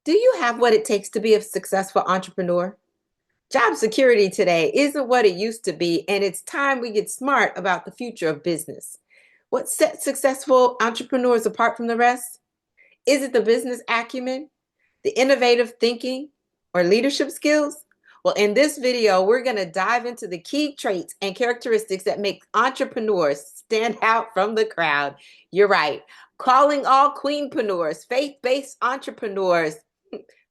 Do you have what it takes to be a successful entrepreneur? Job security today isn't what it used to be, and it's time we get smart about the future of business. What sets successful entrepreneurs apart from the rest? Is it the business acumen, the innovative thinking, or leadership skills? Well, in this video, we're going to dive into the key traits and characteristics that make entrepreneurs stand out from the crowd. You're right. Calling all queenpreneurs, faith-based entrepreneurs,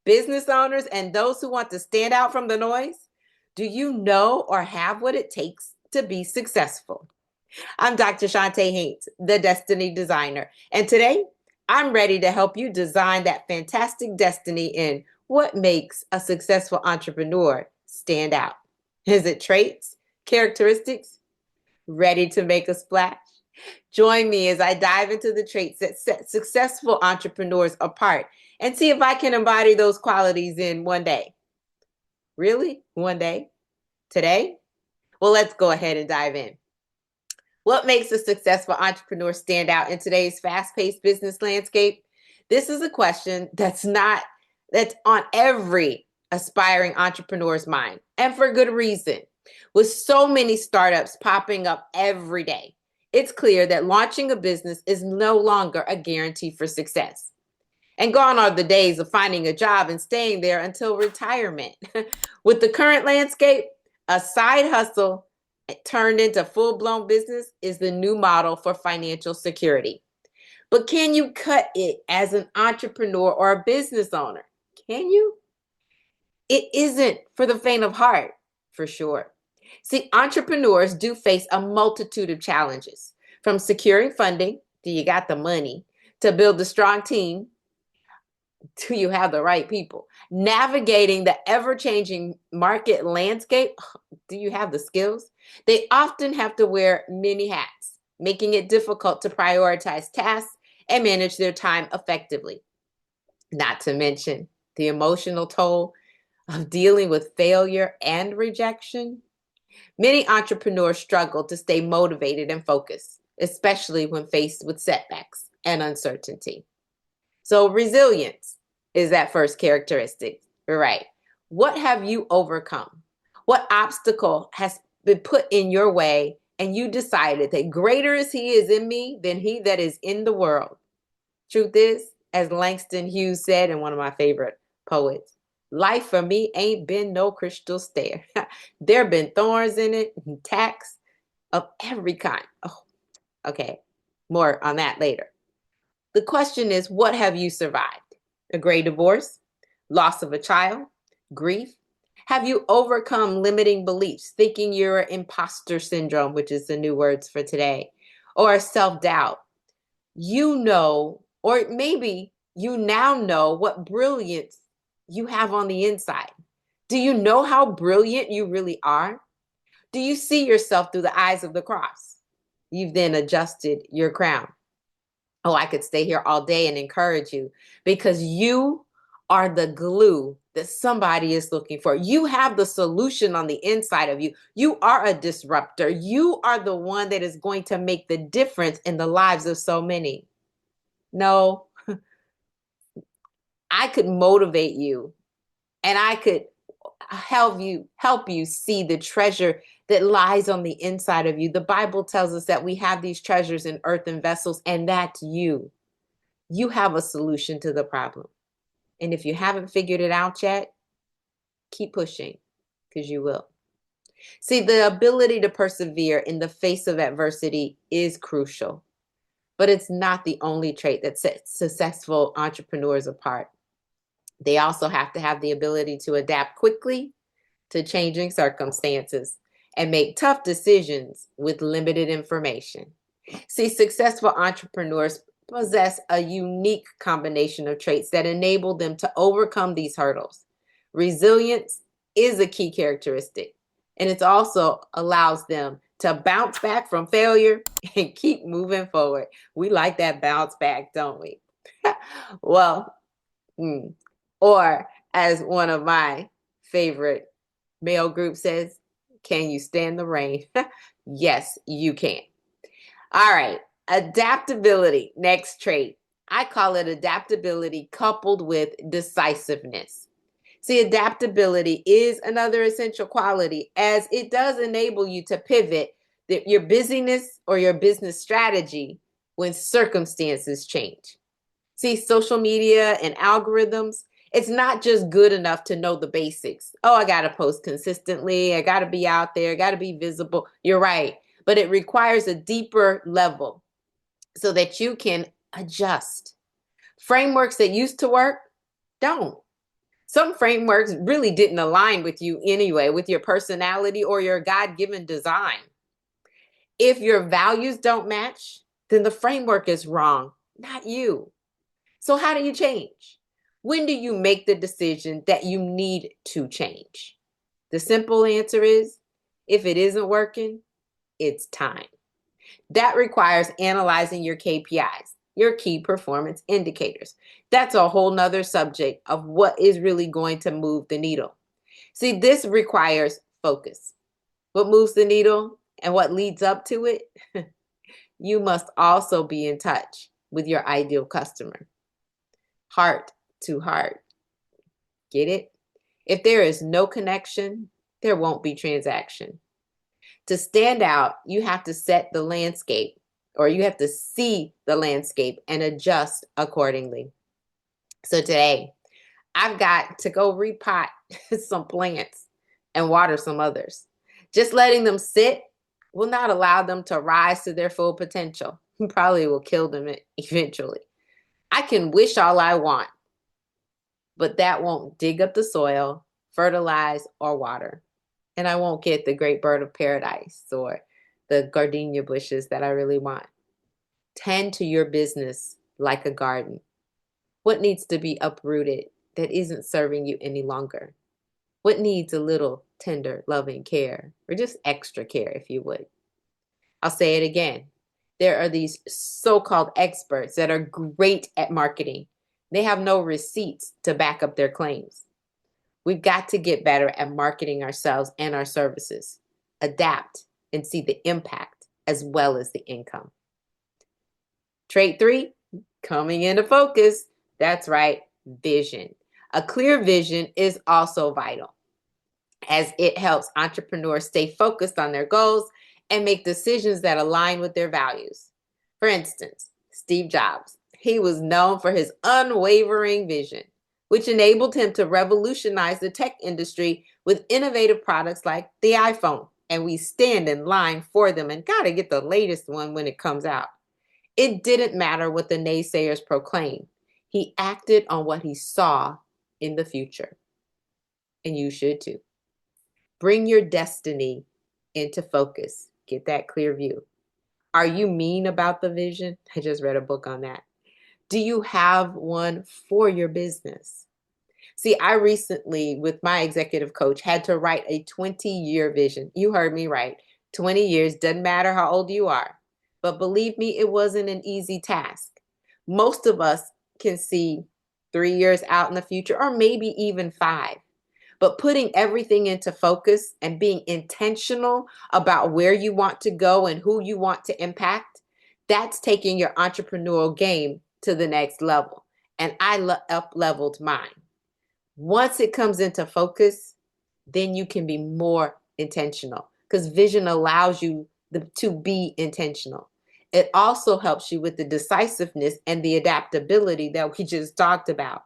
business owners, and those who want to stand out from the noise. Do you know or have what it takes to be successful? I'm Dr. Chonta Haynes, the Destiny Designer, and today I'm ready to help you design that fantastic destiny in what makes a successful entrepreneur stand out. Is it traits, characteristics, ready to make a splash? Join me as I dive into the traits that set successful entrepreneurs apart and see if I can embody those qualities in one day. Really? One day? Today? Well, let's go ahead and dive in. What makes a successful entrepreneur stand out in today's fast-paced business landscape? This is a question that's on every aspiring entrepreneur's mind, and for good reason. With so many startups popping up every day, it's clear that launching a business is no longer a guarantee for success. And gone are the days of finding a job and staying there until retirement. With the current landscape, a side hustle turned into full-blown business is the new model for financial security. But can you cut it as an entrepreneur or a business owner? Can you? It isn't for the faint of heart, for sure. See, entrepreneurs do face a multitude of challenges, from securing funding, do you got the money, to build a strong team, do you have the right people, navigating the ever-changing market landscape, do you have the skills? They often have to wear many hats, making it difficult to prioritize tasks and manage their time effectively. Not to mention the emotional toll of dealing with failure and rejection. Many entrepreneurs struggle to stay motivated and focused, especially when faced with setbacks and uncertainty. So resilience is that first characteristic, right? What have you overcome? What obstacle has been put in your way and you decided that greater is he is in me than he that is in the world? Truth is, as Langston Hughes said in one of my favorite poets, life for me ain't been no crystal stair. There been thorns in it and tacks of every kind. Oh, okay. More on that later. The question is, what have you survived? A great divorce? Loss of a child? Grief? Have you overcome limiting beliefs, thinking you're imposter syndrome, which is the new words for today, or self-doubt? You know, or maybe you now know what brilliance you have on the inside. Do you know how brilliant you really are? Do you see yourself through the eyes of the cross? You've then adjusted your crown. Oh, I could stay here all day and encourage you because you are the glue that somebody is looking for. You have the solution on the inside of you. You are a disruptor. You are the one that is going to make the difference in the lives of so many. No, I could motivate you and I could help you see the treasure that lies on the inside of you. The Bible tells us that we have these treasures in earthen vessels, and that's you. You have a solution to the problem. And if you haven't figured it out yet, keep pushing, because you will. See, the ability to persevere in the face of adversity is crucial, but it's not the only trait that sets successful entrepreneurs apart. They also have to have the ability to adapt quickly to changing circumstances and make tough decisions with limited information. See, successful entrepreneurs possess a unique combination of traits that enable them to overcome these hurdles. Resilience is a key characteristic, and it also allows them to bounce back from failure and keep moving forward. We like that bounce back, don't we? Well, or as one of my favorite male groups says, can you stand the rain? Yes, you can. All right, adaptability, next trait. I call it adaptability coupled with decisiveness. See, adaptability is another essential quality as it does enable you to pivot your busyness or your business strategy when circumstances change. See, social media and algorithms, it's not just good enough to know the basics. Oh, I got to post consistently. I got to be out there. I got to be visible. You're right. But it requires a deeper level so that you can adjust. Frameworks that used to work don't. Some frameworks really didn't align with you anyway, with your personality or your God-given design. If your values don't match, then the framework is wrong, not you. So how do you change? When do you make the decision that you need to change? The simple answer is, if it isn't working, it's time. That requires analyzing your KPIs, your key performance indicators. That's a whole nother subject of what is really going to move the needle. See, this requires focus. What moves the needle and what leads up to it? You must also be in touch with your ideal customer. Heart to heart. Get it? If there is no connection, there won't be transaction. To stand out, you have to set the landscape, or you have to see the landscape and adjust accordingly. So today, I've got to go repot some plants and water some others. Just letting them sit will not allow them to rise to their full potential. Probably will kill them eventually. I can wish all I want, but that won't dig up the soil, fertilize, or water. And I won't get the great bird of paradise or the gardenia bushes that I really want. Tend to your business like a garden. What needs to be uprooted that isn't serving you any longer? What needs a little tender, loving care, or just extra care, if you would? I'll say it again. There are these so-called experts that are great at marketing. They have no receipts to back up their claims. We've got to get better at marketing ourselves and our services, adapt, and see the impact as well as the income. Trait 3, coming into focus. That's right, vision. A clear vision is also vital as it helps entrepreneurs stay focused on their goals and make decisions that align with their values. For instance, Steve Jobs, he was known for his unwavering vision, which enabled him to revolutionize the tech industry with innovative products like the iPhone. And we stand in line for them and got to get the latest one when it comes out. It didn't matter what the naysayers proclaimed. He acted on what he saw in the future. And you should too. Bring your destiny into focus. Get that clear view. Are you mean about the vision? I just read a book on that. Do you have one for your business? See, I recently, with my executive coach, had to write a 20-year vision. You heard me right. 20 years, doesn't matter how old you are. But believe me, it wasn't an easy task. Most of us can see 3 years out in the future, or maybe even 5. But putting everything into focus and being intentional about where you want to go and who you want to impact, that's taking your entrepreneurial game to the next level. And I up-leveled mine. Once it comes into focus, then you can be more intentional because vision allows you to be intentional. It also helps you with the decisiveness and the adaptability that we just talked about.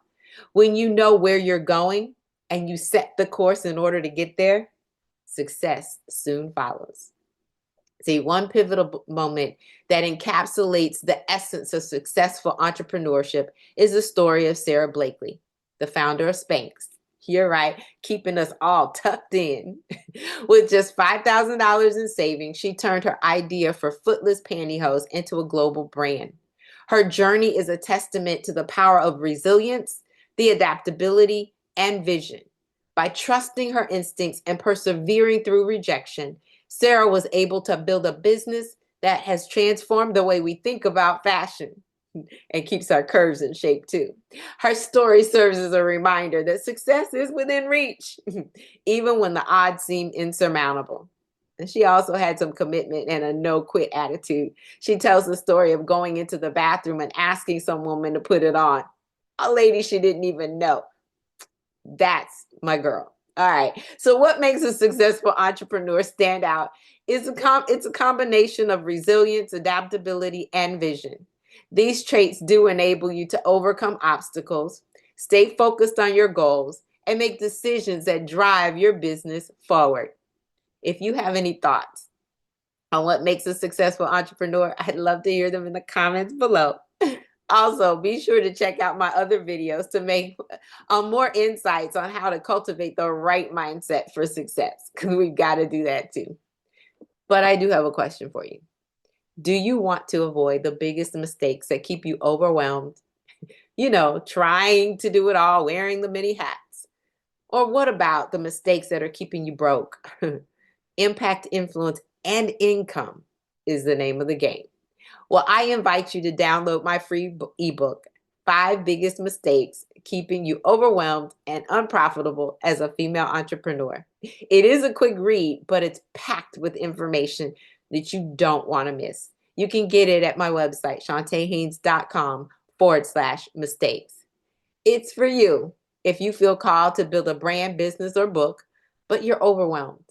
When you know where you're going and you set the course in order to get there, success soon follows. See, one pivotal moment that encapsulates the essence of successful entrepreneurship is the story of Sarah Blakely, the founder of Spanx. You're right, keeping us all tucked in. With just $5,000 in savings, she turned her idea for footless pantyhose into a global brand. Her journey is a testament to the power of resilience, the adaptability, and vision. By trusting her instincts and persevering through rejection, Sarah was able to build a business that has transformed the way we think about fashion and keeps our curves in shape too. Her story serves as a reminder that success is within reach, even when the odds seem insurmountable. And she also had some commitment and a no quit attitude. She tells the story of going into the bathroom and asking some woman to put it on. A lady she didn't even know. That's my girl. All right. So what makes a successful entrepreneur stand out is it's a combination of resilience, adaptability, and vision. These traits do enable you to overcome obstacles, stay focused on your goals, and make decisions that drive your business forward. If you have any thoughts on what makes a successful entrepreneur, I'd love to hear them in the comments below. Also, be sure to check out my other videos to make more insights on how to cultivate the right mindset for success, because we've got to do that too. But I do have a question for you. Do you want to avoid the biggest mistakes that keep you overwhelmed? Trying to do it all, wearing the many hats. Or what about the mistakes that are keeping you broke? Impact, influence, and income is the name of the game. Well, I invite you to download my free ebook, 5 Biggest Mistakes Keeping You Overwhelmed and Unprofitable as a Female Entrepreneur. It is a quick read, but it's packed with information that you don't want to miss. You can get it at my website, chontahaynes.com/mistakes. It's for you if you feel called to build a brand, business, or book, but you're overwhelmed.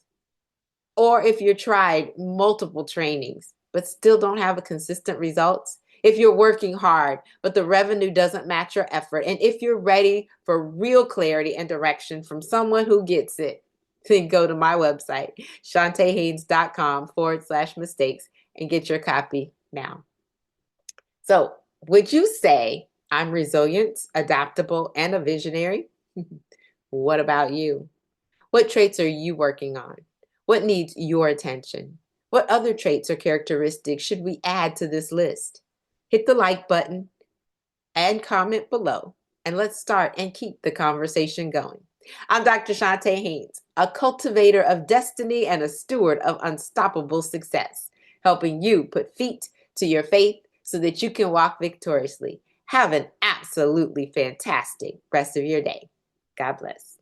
Or if you've tried multiple trainings, but still don't have a consistent results. If you're working hard, but the revenue doesn't match your effort. And if you're ready for real clarity and direction from someone who gets it, then go to my website, chontahaynes.com/mistakes, and get your copy now. So would you say I'm resilient, adaptable, and a visionary? What about you? What traits are you working on? What needs your attention? What other traits or characteristics should we add to this list? Hit the like button and comment below, and let's start and keep the conversation going. I'm Dr. Chonta Haynes, a cultivator of destiny and a steward of unstoppable success, helping you put feet to your faith so that you can walk victoriously. Have an absolutely fantastic rest of your day. God bless.